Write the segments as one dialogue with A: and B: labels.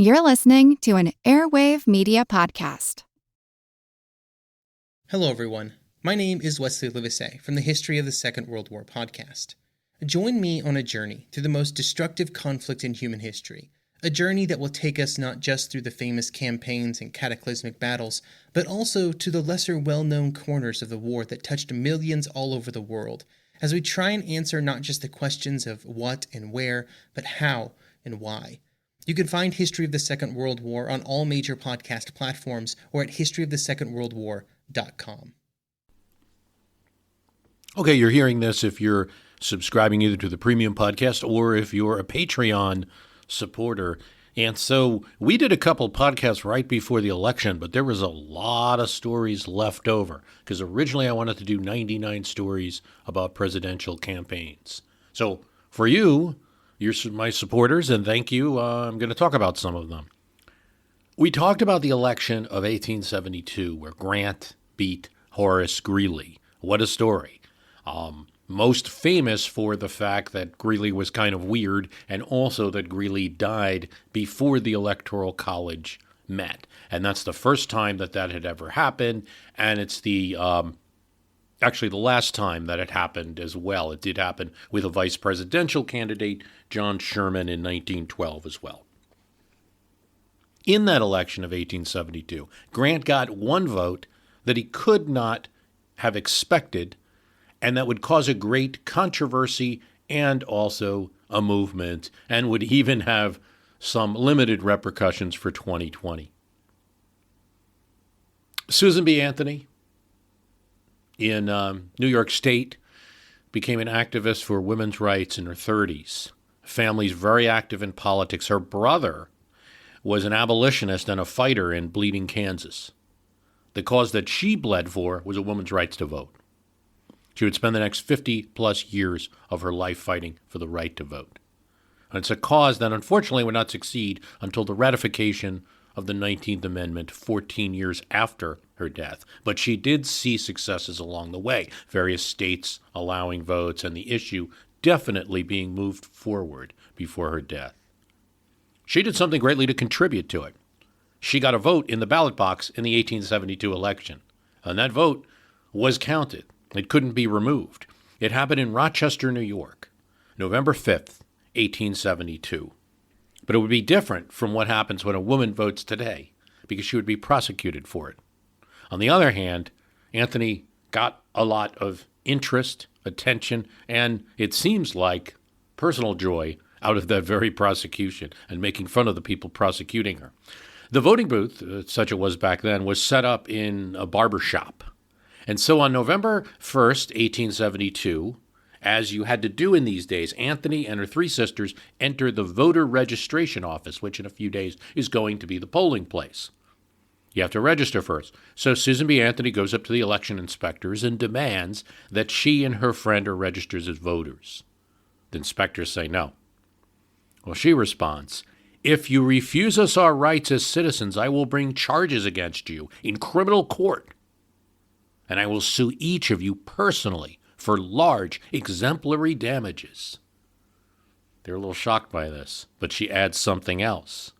A: You're listening to an Airwave Media Podcast.
B: Hello, everyone. My name is Wesley Livesey from the History of the Second World War podcast. Join me on a journey through the most destructive conflict in human history, a journey that will take us not just through the famous campaigns and cataclysmic battles, but also to the lesser well-known corners of the war that touched millions all over the world, as we try and answer not just the questions of what and where, but how and why. You can find History of the Second World War on all major podcast platforms or at historyofthesecondworldwar.com.
C: Okay, you're hearing this if you're subscribing either to the premium podcast or if you're a Patreon supporter. And so we did a couple podcasts right before the election, but there was a lot of stories left over because originally I wanted to do 99 stories about presidential campaigns. So for you, you're my supporters, and thank you. I'm going to talk about some of them. We talked about the election of 1872, where Grant beat Horace Greeley. What a story. Most famous for the fact that Greeley was kind of weird, and also that Greeley died before the Electoral College met. And that's the first time that had ever happened, and it's actually the last time that it happened as well. It did happen with a vice presidential candidate, John Sherman, in 1912 as well. In that election of 1872, Grant got one vote that he could not have expected, and that would cause a great controversy and also a movement, and would even have some limited repercussions for 2020. Susan B. Anthony, in New York State, became an activist for women's rights in her 30s. Family's very active in politics. Her brother was an abolitionist and a fighter in Bleeding, Kansas. The cause that she bled for was a woman's rights to vote. She would spend the next 50-plus years of her life fighting for the right to vote. And it's a cause that unfortunately would not succeed until the ratification of the 19th Amendment 14 years after her death. But she did see successes along the way, various states allowing votes, and the issue definitely being moved forward before her death. She did something greatly to contribute to it. She got a vote in the ballot box in the 1872 election, and that vote was counted. It couldn't be removed. It happened in Rochester, New York, November 5th, 1872. But it would be different from what happens when a woman votes today, because she would be prosecuted for it. On the other hand, Anthony got a lot of interest, attention, and it seems like personal joy out of that very prosecution and making fun of the people prosecuting her. The voting booth, such it was back then, was set up in a barber shop. And so on November 1st, 1872, as you had to do in these days, Anthony and her three sisters entered the voter registration office, which in a few days is going to be the polling place. You have to register first. So Susan B. Anthony goes up to the election inspectors and demands that she and her friend are registered as voters. The inspectors say no. Well, she responds, "If you refuse us our rights as citizens, I will bring charges against you in criminal court, and I will sue each of you personally for large exemplary damages." They're a little shocked by this, but she adds something else.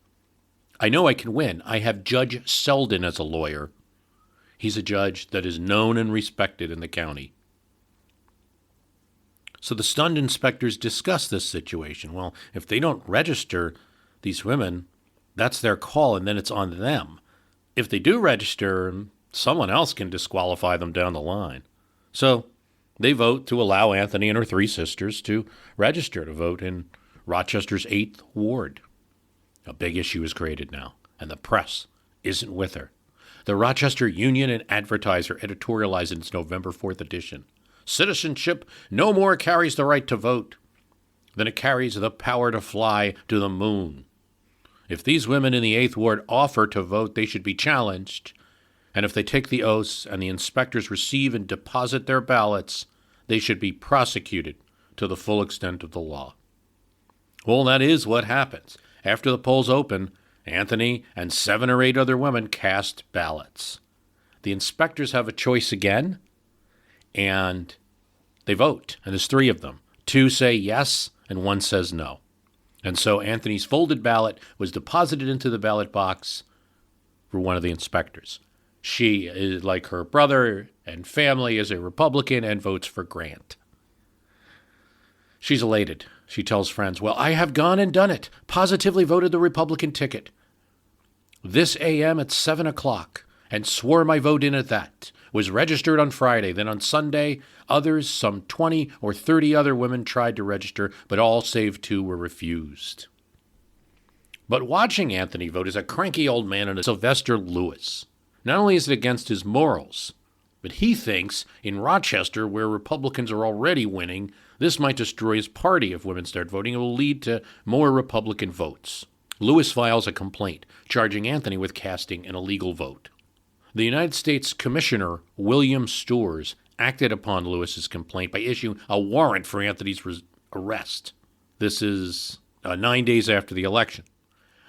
C: "I know I can win. I have Judge Selden as a lawyer. He's a judge that is known and respected in the county." So the stunned inspectors discuss this situation. Well, if they don't register these women, that's their call, and then it's on them. If they do register, someone else can disqualify them down the line. So they vote to allow Anthony and her three sisters to register to vote in Rochester's 8th Ward. A big issue is created now, and the press isn't with her. The Rochester Union and Advertiser editorialized in its November 4th edition, "Citizenship no more carries the right to vote than it carries the power to fly to the moon. If these women in the 8th Ward offer to vote, they should be challenged. And if they take the oaths and the inspectors receive and deposit their ballots, they should be prosecuted to the full extent of the law." Well, that is what happens. After the polls open, Anthony and 7 or 8 other women cast ballots. The inspectors have a choice again, and they vote. And there's 3 of them. 2 say yes, and 1 says no. And so Anthony's folded ballot was deposited into the ballot box for one of the inspectors. She is, like her brother and family, is a Republican and votes for Grant. She's elated. She tells friends, well, I have gone and done it. Positively voted the Republican ticket. This a.m. at 7 o'clock, and swore my vote in at that. Was registered on Friday. Then on Sunday, others, some 20 or 30 other women tried to register, but all save 2 were refused. But watching Anthony vote is a cranky old man and a Sylvester Lewis. Not only is it against his morals, but he thinks in Rochester, where Republicans are already winning, this might destroy his party if women start voting. It will lead to more Republican votes. Lewis files a complaint, charging Anthony with casting an illegal vote. The United States Commissioner William Storrs acted upon Lewis's complaint by issuing a warrant for Anthony's arrest. This is 9 days after the election.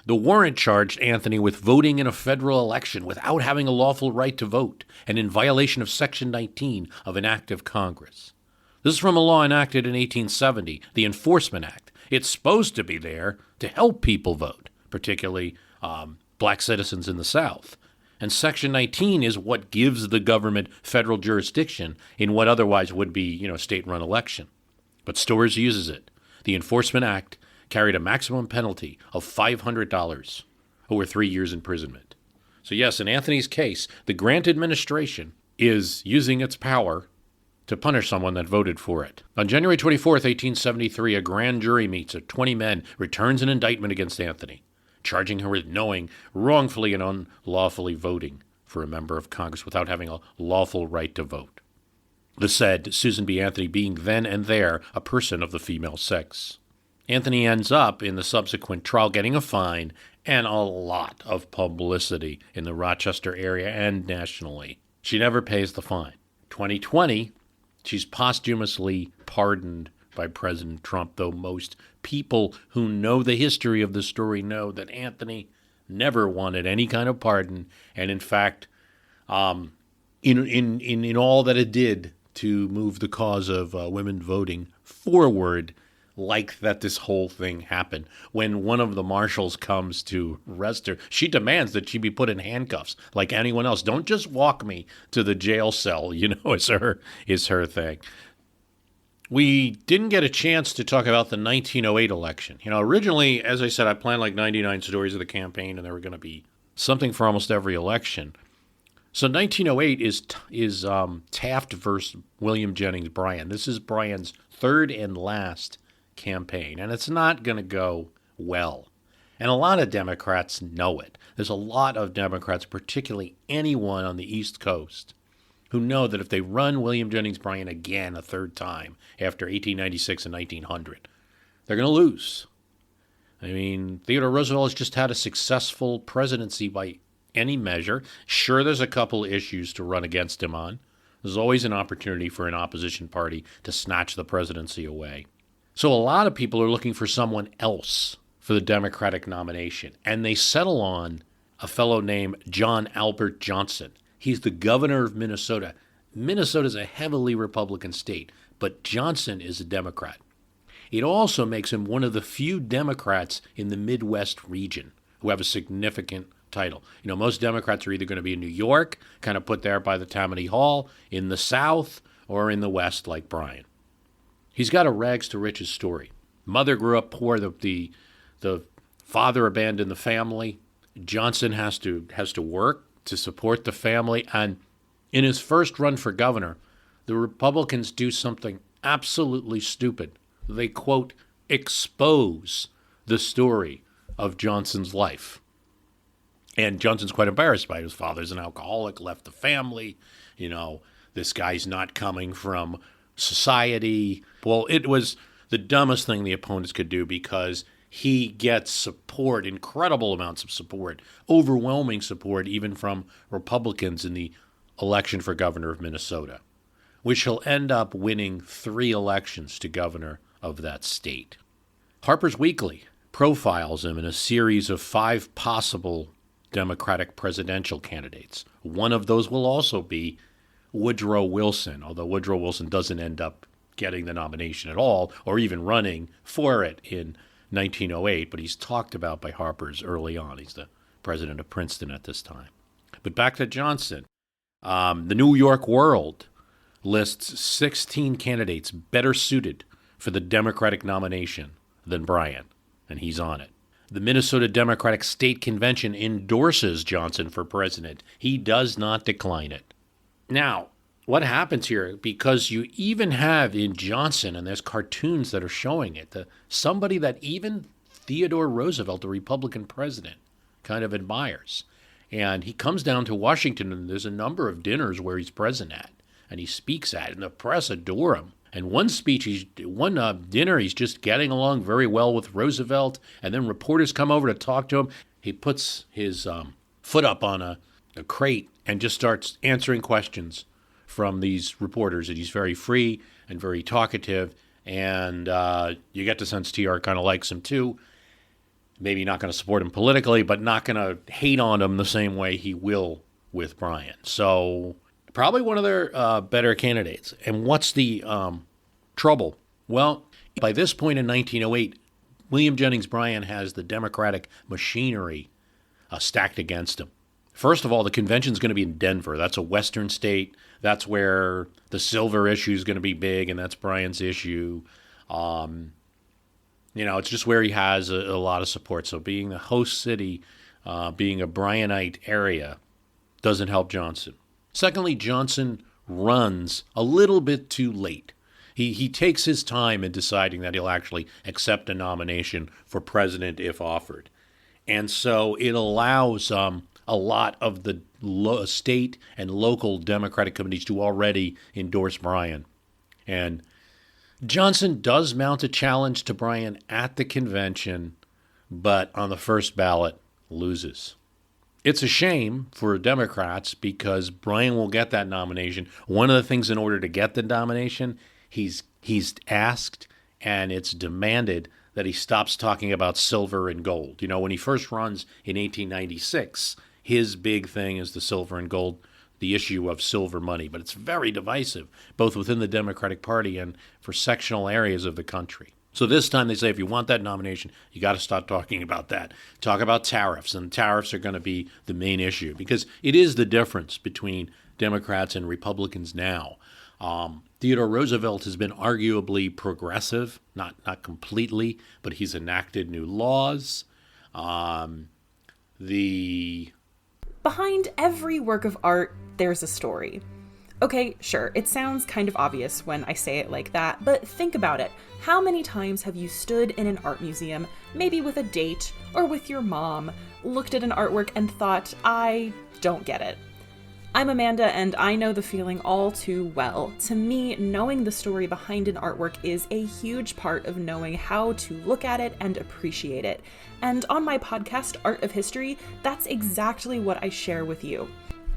C: The warrant charged Anthony with voting in a federal election without having a lawful right to vote and in violation of Section 19 of an act of Congress. This is from a law enacted in 1870, the Enforcement Act. It's supposed to be there to help people vote, particularly black citizens in the South. And Section 19 is what gives the government federal jurisdiction in what otherwise would be, a state-run election. But Storrs uses it. The Enforcement Act carried a maximum penalty of $500 or 3 years imprisonment. So yes, in Anthony's case, the Grant administration is using its power to punish someone that voted for it. On January 24th, 1873, a grand jury meets of 20 men, returns an indictment against Anthony, charging her with knowing, wrongfully and unlawfully voting for a member of Congress without having a lawful right to vote. The said Susan B. Anthony being then and there a person of the female sex. Anthony ends up in the subsequent trial getting a fine and a lot of publicity in the Rochester area and nationally. She never pays the fine. 2020, she's posthumously pardoned by President Trump, though most people who know the history of the story know that Anthony never wanted any kind of pardon, and in fact, in all that it did to move the cause of women voting forward, like that this whole thing happened. When one of the marshals comes to arrest her, she demands that she be put in handcuffs like anyone else. Don't just walk me to the jail cell, is her thing. We didn't get a chance to talk about the 1908 election. Originally, as I said, I planned like 99 stories of the campaign, and there were going to be something for almost every election. So 1908 is Taft versus William Jennings Bryan. This is Bryan's third and last campaign, and it's not going to go well. And a lot of Democrats know it. There's a lot of Democrats, particularly anyone on the East Coast, who know that if they run William Jennings Bryan again a third time after 1896 and 1900, they're going to lose. I mean, Theodore Roosevelt has just had a successful presidency by any measure. Sure, there's a couple issues to run against him on. There's always an opportunity for an opposition party to snatch the presidency away. So a lot of people are looking for someone else for the Democratic nomination, and they settle on a fellow named John Albert Johnson. He's the governor of Minnesota. Minnesota's a heavily Republican state, but Johnson is a Democrat. It also makes him one of the few Democrats in the Midwest region who have a significant title. Most Democrats are either going to be in New York, kind of put there by the Tammany Hall, in the South, or in the West like Bryan. He's got a rags to riches story. Mother grew up poor. The father abandoned the family. Johnson has to work to support the family. And in his first run for governor, the Republicans do something absolutely stupid. They, quote, expose the story of Johnson's life. And Johnson's quite embarrassed by it. His father's an alcoholic, left the family. This guy's not coming from society. Well, it was the dumbest thing the opponents could do because he gets support, incredible amounts of support, overwhelming support even from Republicans in the election for governor of Minnesota, which he'll end up winning 3 elections to governor of that state. Harper's Weekly profiles him in a series of 5 possible Democratic presidential candidates. One of those will also be Woodrow Wilson, although Woodrow Wilson doesn't end up getting the nomination at all or even running for it in 1908, but he's talked about by Harper's early on. He's the president of Princeton at this time. But back to Johnson. The New York World lists 16 candidates better suited for the Democratic nomination than Bryan, and he's on it. The Minnesota Democratic State Convention endorses Johnson for president. He does not decline it. Now, what happens here, because you even have in Johnson, and there's cartoons that are showing it, somebody that even Theodore Roosevelt, the Republican president, kind of admires. And he comes down to Washington, and there's a number of dinners where he's present at, and he speaks at, and the press adore him. And one dinner, he's just getting along very well with Roosevelt, and then reporters come over to talk to him. He puts his foot up on a crate and just starts answering questions from these reporters, and he's very free and very talkative, and you get the sense TR kind of likes him too. Maybe not going to support him politically, but not going to hate on him the same way he will with Bryan. So probably one of their better candidates. And what's the trouble? Well, by this point in 1908, William Jennings Bryan has the Democratic machinery stacked against him. First of all, the convention's going to be in Denver. That's a western state. That's where the silver issue is going to be big, and that's Bryan's issue. It's just where he has a lot of support. So being the host city, being a Bryanite area, doesn't help Johnson. Secondly, Johnson runs a little bit too late. He takes his time in deciding that he'll actually accept a nomination for president if offered. And so it allows a lot of the state and local Democratic committees to already endorse Bryan. And Johnson does mount a challenge to Bryan at the convention, but on the first ballot loses. It's a shame for Democrats because Bryan will get that nomination. One of the things in order to get the nomination, he's asked and it's demanded that he stops talking about silver and gold. When he first runs in 1896, his big thing is the silver and gold, the issue of silver money. But it's very divisive, both within the Democratic Party and for sectional areas of the country. So this time they say, if you want that nomination, you got to start talking about that. Talk about tariffs, and tariffs are going to be the main issue because it is the difference between Democrats and Republicans now. Theodore Roosevelt has been arguably progressive, not completely, but he's enacted new laws.
D: Behind every work of art, there's a story. Okay, sure, it sounds kind of obvious when I say it like that, but think about it. How many times have you stood in an art museum, maybe with a date or with your mom, looked at an artwork and thought, I don't get it? I'm Amanda, and I know the feeling all too well. To me, knowing the story behind an artwork is a huge part of knowing how to look at it and appreciate it. And on my podcast, Art of History, that's exactly what I share with you.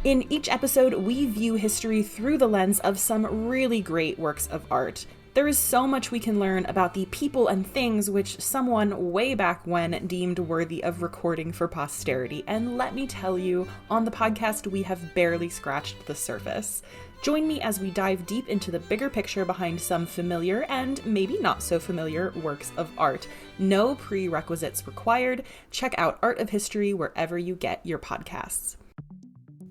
D: In each episode, we view history through the lens of some really great works of art. There is so much we can learn about the people and things which someone way back when deemed worthy of recording for posterity, and let me tell you, on the podcast we have barely scratched the surface. Join me as we dive deep into the bigger picture behind some familiar and maybe not so familiar works of art. No prerequisites required. Check out Art of History wherever you get your podcasts.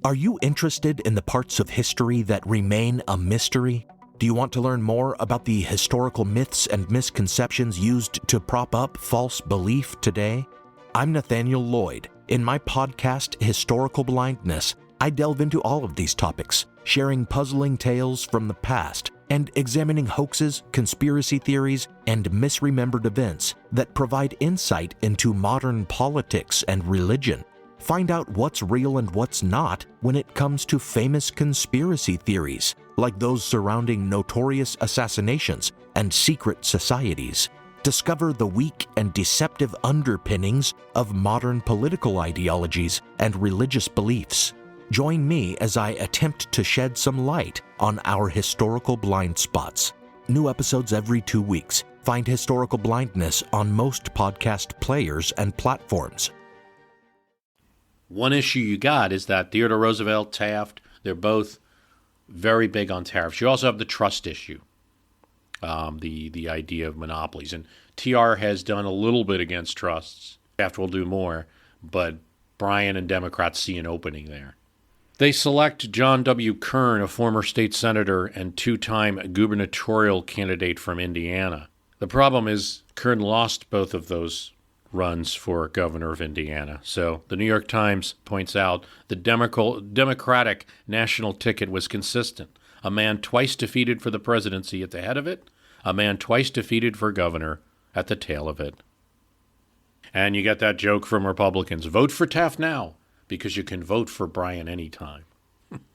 E: Are you interested in the parts of history that remain a mystery? Do you want to learn more about the historical myths and misconceptions used to prop up false belief today? I'm Nathaniel Lloyd. In my podcast, Historical Blindness, I delve into all of these topics, sharing puzzling tales from the past and examining hoaxes, conspiracy theories, and misremembered events that provide insight into modern politics and religion. Find out what's real and what's not when it comes to famous conspiracy theories, like those surrounding notorious assassinations and secret societies. Discover the weak and deceptive underpinnings of modern political ideologies and religious beliefs. Join me as I attempt to shed some light on our historical blind spots. New episodes every 2 weeks. Find Historical Blindness on most podcast players and platforms.
C: One issue you got is that Theodore Roosevelt, Taft, they're both very big on tariffs. You also have the trust issue. the idea of monopolies. And TR has done a little bit against trusts. Taft will do more, but Bryan and Democrats see an opening there. They select John W. Kern, a former state senator and two-time gubernatorial candidate from Indiana. The problem is Kern lost both of those runs for governor of Indiana. So the New York Times points out the Democratic national ticket was consistent. A man twice defeated for the presidency at the head of it, a man twice defeated for governor at the tail of it. And you get that joke from Republicans, vote for Taft now, because you can vote for Bryan anytime.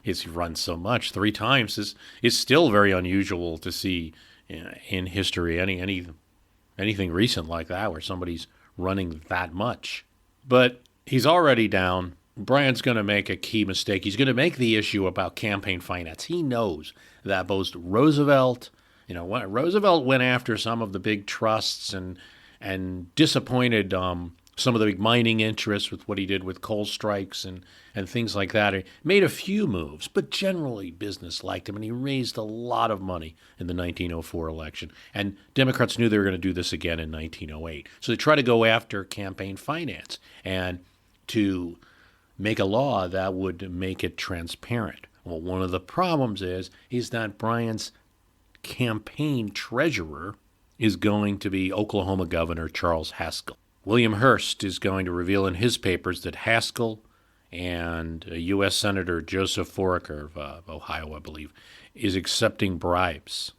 C: He's run so much, 3 times is still very unusual to see in history, anything recent like that where somebody's running that much. But he's already down. Bryan's going to make a key mistake. He's going to make the issue about campaign finance. He knows that both Roosevelt went after some of the big trusts and disappointed some of the big mining interests with what he did with coal strikes and things like that. He made a few moves, but generally business liked him, and he raised a lot of money in the 1904 election. And Democrats knew they were going to do this again in 1908. So they tried to go after campaign finance and to make a law that would make it transparent. Well, one of the problems is that Bryan's campaign treasurer is going to be Oklahoma Governor Charles Haskell. William Hearst is going to reveal in his papers that Haskell and U.S. Senator Joseph Foraker of Ohio, I believe, is accepting bribes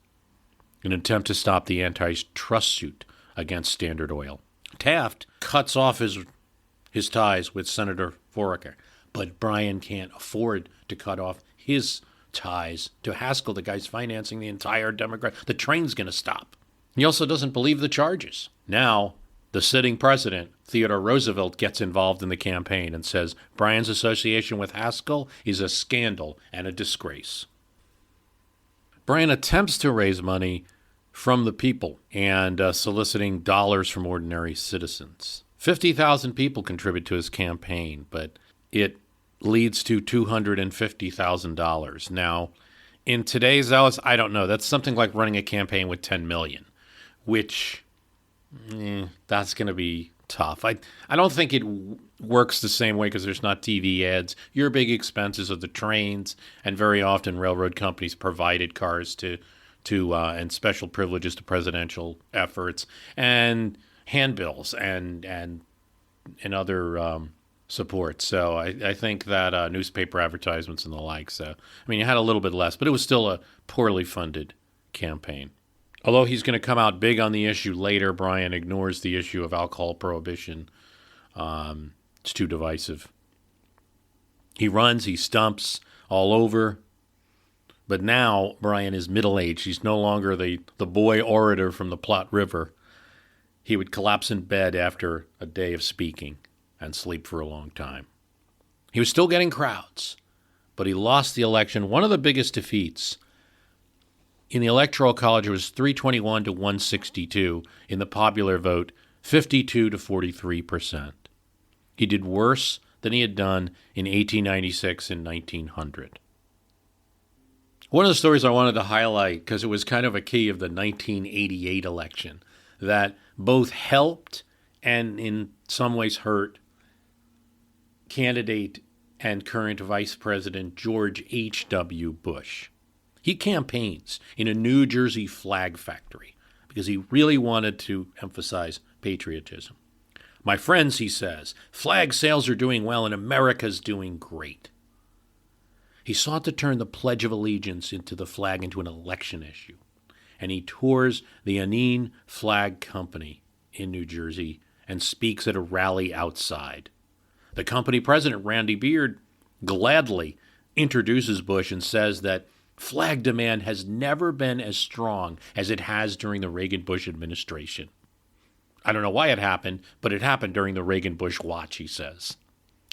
C: in an attempt to stop the antitrust suit against Standard Oil. Taft cuts off his ties with Senator Foraker, but Bryan can't afford to cut off his ties to Haskell, the guy's financing the entire Democrat. The train's going to stop. He also doesn't believe the charges. Now, the sitting president, Theodore Roosevelt, gets involved in the campaign and says Bryan's association with Haskell is a scandal and a disgrace. Bryan attempts to raise money from the people and soliciting dollars from ordinary citizens. 50,000 people contribute to his campaign, but it leads to $250,000. Now, in today's dollars, I don't know. That's something like running a campaign with 10 million, which that's going to be tough. I don't think it works the same way because there's not TV ads. Your big expenses are the trains, and very often railroad companies provided cars to and special privileges to presidential efforts and handbills and other support. So I think that newspaper advertisements and the like. So, I mean, you had a little bit less, but it was still a poorly funded campaign. Although he's going to come out big on the issue later, Bryan ignores the issue of alcohol prohibition. It's too divisive. He runs, he stumps all over. But now Bryan is middle-aged. He's no longer the boy orator from the Platte River. He would collapse in bed after a day of speaking and sleep for a long time. He was still getting crowds, but he lost the election. One of the biggest defeats in the Electoral College, it was 321 to 162. In the popular vote, 52 to 43%. He did worse than he had done in 1896 and 1900. One of the stories I wanted to highlight, because it was kind of a key of the 1988 election, that both helped and in some ways hurt candidate and current Vice President George H.W. Bush. He campaigns in a New Jersey flag factory because he really wanted to emphasize patriotism. My friends, he says, flag sales are doing well and America's doing great. He sought to turn the Pledge of Allegiance into the flag into an election issue, and he tours the Anine Flag Company in New Jersey and speaks at a rally outside. The company president, Randy Beard, gladly introduces Bush and says that flag demand has never been as strong as it has during the Reagan-Bush administration. I don't know why it happened, but it happened during the Reagan-Bush watch, he says.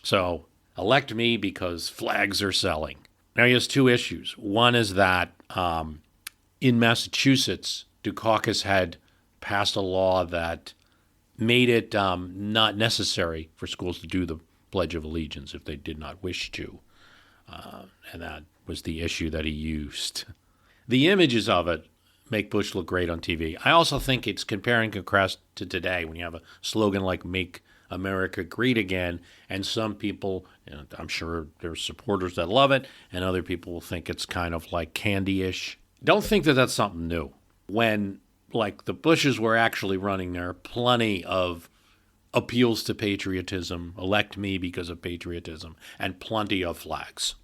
C: So, elect me because flags are selling. Now, he has two issues. One is that in Massachusetts, Dukakis had passed a law that made it not necessary for schools to do the Pledge of Allegiance if they did not wish to. And that was the issue that he used. The images of it make Bush look great on TV. I also think it's compare and contrast to today when you have a slogan like Make America Great Again, and some people, I'm sure there's supporters that love it, and other people will think it's kind of like candy-ish. Don't think that that's something new. When, like, the Bushes were actually running, there are plenty of appeals to patriotism, elect me because of patriotism, and plenty of flags.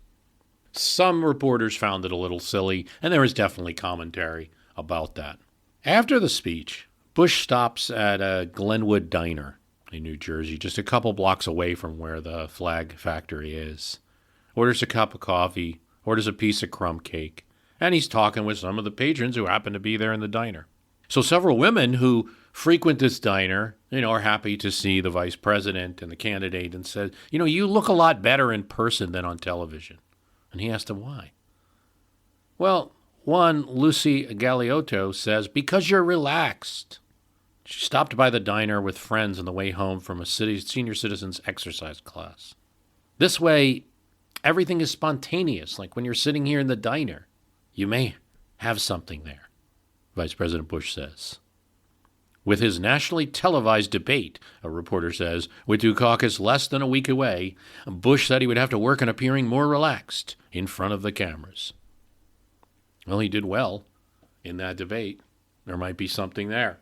C: Some reporters found it a little silly, and there was definitely commentary about that. After the speech, Bush stops at a Glenwood diner in New Jersey, just a couple blocks away from where the flag factory is. Orders a cup of coffee, orders a piece of crumb cake, and he's talking with some of the patrons who happen to be there in the diner. So several women who frequent this diner, are happy to see the vice president and the candidate and said, you look a lot better in person than on television. And he asked them why. Well, one, Lucy Galeotto, says, because you're relaxed. She stopped by the diner with friends on the way home from a senior citizens exercise class. This way, everything is spontaneous, like when you're sitting here in the diner. You may have something there, Vice President Bush says. With his nationally televised debate, a reporter says, with Dukakis less than a week away, Bush said he would have to work on appearing more relaxed in front of the cameras. Well, he did well in that debate. There might be something there.